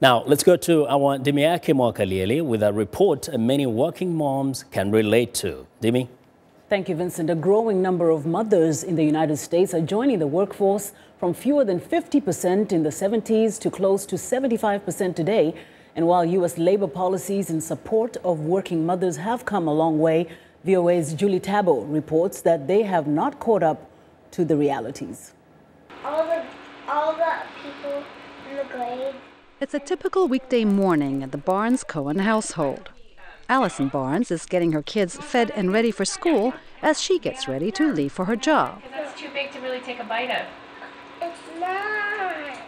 Now, let's go to our Ndimyake Mwakalyelye with a report many working moms can relate to. Dimi? Thank you, Vincent. A growing number of mothers in the United States are joining the workforce from fewer than 50% in the 70s to close to 75% today. And while U.S. labor policies in support of working mothers have come a long way, VOA's Julie Taboh reports that they have not caught up to the realities. All the people in the grade. It's a typical weekday morning at the Barnes-Cohen household. Alison Barnes is getting her kids fed and ready for school as she gets ready to leave for her job. It's too big to really take a bite of. It's not.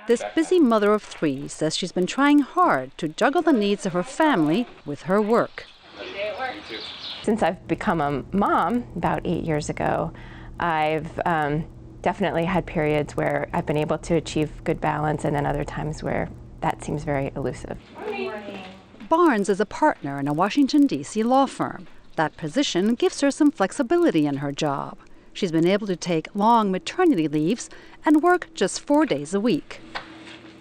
This busy mother of three says she's been trying hard to juggle the needs of her family with her work. Since I've become a mom about 8 years ago, I've definitely had periods where I've been able to achieve good balance, and then other times where that seems very elusive. Barnes is a partner in a Washington, D.C. law firm. That position gives her some flexibility in her job. She's been able to take long maternity leaves and work just 4 days a week.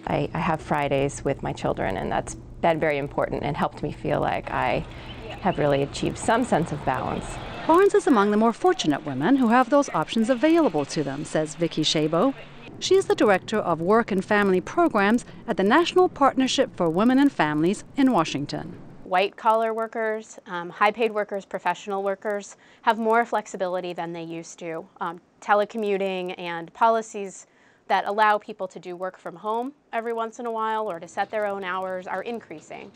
I have Fridays with my children, and that's been very important and helped me feel like I have really achieved some sense of balance. Barnes is among the more fortunate women who have those options available to them, says VICKI SHABO. She is the director of work and family programs at the National Partnership for Women and Families in Washington. White-collar workers, high-paid workers, professional workers have more flexibility than they used to. Telecommuting and policies that allow people to do work from home every once in a while or to set their own hours are increasing.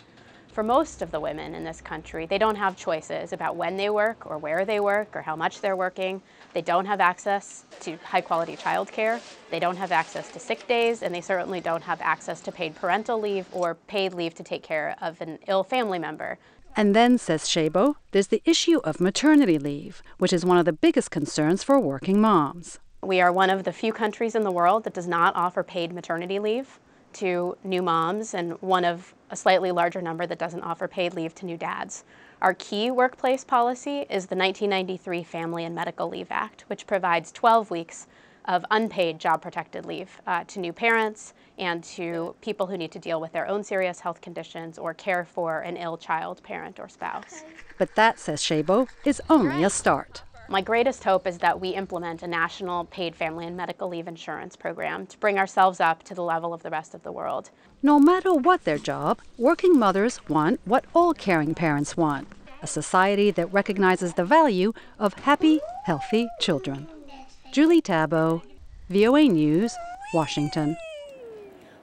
For most of the women in this country, they don't have choices about when they work or where they work or how much they're working. They don't have access to high-quality childcare. They don't have access to sick days, and they certainly don't have access to paid parental leave or paid leave to take care of an ill family member. And then, says SHABO, there's the issue of maternity leave, which is one of the biggest concerns for working moms. We are one of the few countries in the world that does not offer paid maternity leave to new moms, and one of a slightly larger number that doesn't offer paid leave to new dads. Our key workplace policy is the 1993 Family and Medical Leave Act, which provides 12 weeks of unpaid job-protected leave to new parents and to people who need to deal with their own serious health conditions or care for an ill child, parent, or spouse. But that, says SHABO, is only a start. My greatest hope is that we implement a national paid family and medical leave insurance program to bring ourselves up to the level of the rest of the world. No matter what their job, working mothers want what all caring parents want, a society that recognizes the value of happy, healthy children. Julie Taboh, VOA News, Washington.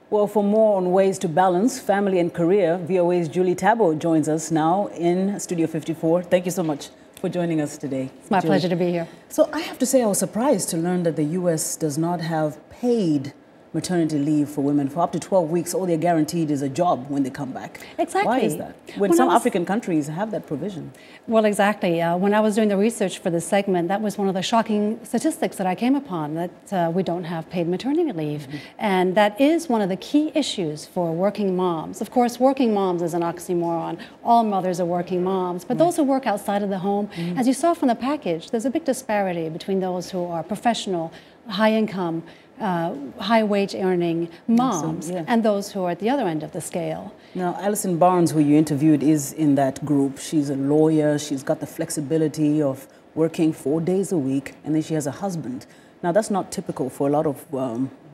Well, for more on ways to balance family and career, VOA's Julie Taboh joins us now in Studio 54. Thank you so much for joining us today. It's my pleasure to be here. So I have to say I was surprised to learn that the U.S. does not have paid maternity leave for women. For up to 12 weeks, all they're guaranteed is a job when they come back. Exactly. Why is that? When some African countries have that provision. Well, exactly. When I was doing the research for this segment, that was one of the shocking statistics that I came upon, that we don't have paid maternity leave. Mm-hmm. And that is one of the key issues for working moms. Of course, working moms is an oxymoron. All mothers are working moms. But those who work outside of the home, as you saw from the package, there's a big disparity between those who are professional, high income, high wage earning moms and those who are at the other end of the scale. Now, Alison Barnes, who you interviewed, is in that group. She's a lawyer. She's got the flexibility of working 4 days a week, and then she has a husband. Now, that's not typical for a lot of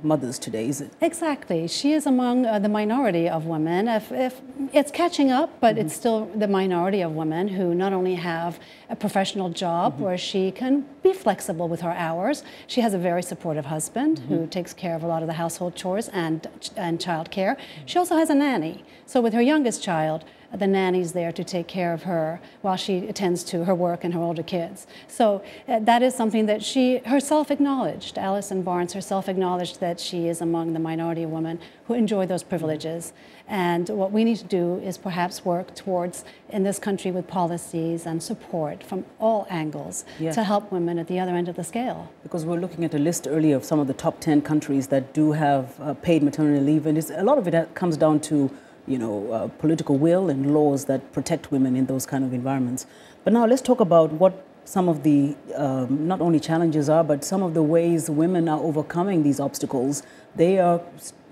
mothers today, is it? Exactly. She is among the minority of women. If it's catching up, but it's still the minority of women who not only have a professional job where she can be flexible with her hours. She has a very supportive husband who takes care of a lot of the household chores and child care. She also has a nanny. So with her youngest child, the nanny's there to take care of her while she attends to her work and her older kids. So that is something that she herself acknowledged. Alison Barnes herself acknowledged that she is among the minority of women who enjoy those privileges. And what we need to do is perhaps work towards, in this country, with policies and support from all angles to help women at the other end of the scale. Because we're looking at a list earlier of some of the top 10 countries that do have paid maternity leave, and a lot of it comes down to political will and laws that protect women in those kind of environments. But now let's talk about what some of the, not only challenges are, but some of the ways women are overcoming these obstacles. They are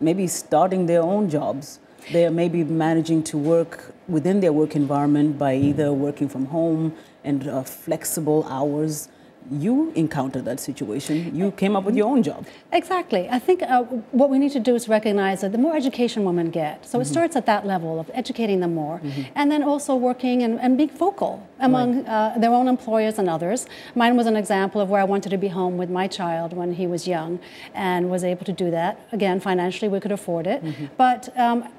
maybe starting their own jobs. They are maybe managing to work within their work environment by either working from home and flexible hours. You encountered that situation. You came up with your own job. Exactly. I think what we need to do is recognize that the more education women get, so it starts at that level of educating them more, and then also working and being vocal among their own employers and others. Mine was an example of where I wanted to be home with my child when he was young and was able to do that. Again, financially, we could afford it. But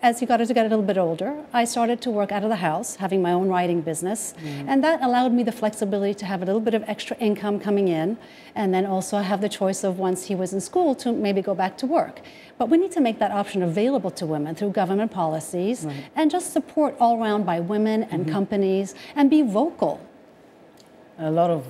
as he got to get a little bit older, I started to work out of the house, having my own writing business, and that allowed me the flexibility to have a little bit of extra income coming in, and then also have the choice of, once he was in school, to maybe go back to work. But we need to make that option available to women through government policies, and just support all around by women and companies, and be vocal. A lot of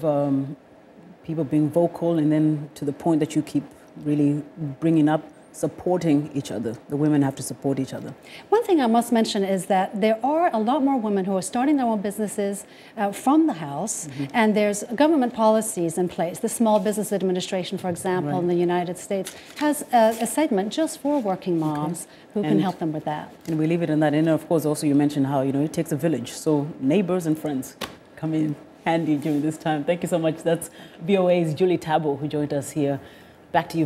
people being vocal, and then to the point that you keep really bringing up, supporting each other. The women have to support each other. One thing I must mention is that there are a lot more women who are starting their own businesses from the house, and there's government policies in place. The Small Business Administration, for example, in the United States, has a segment just for working moms who can help them with that. And we leave it in that. And of course, also you mentioned how, you know, it takes a village. So neighbors and friends come in handy during this time. Thank you so much. That's VOA's Julie Taboh, who joined us here. Back to you.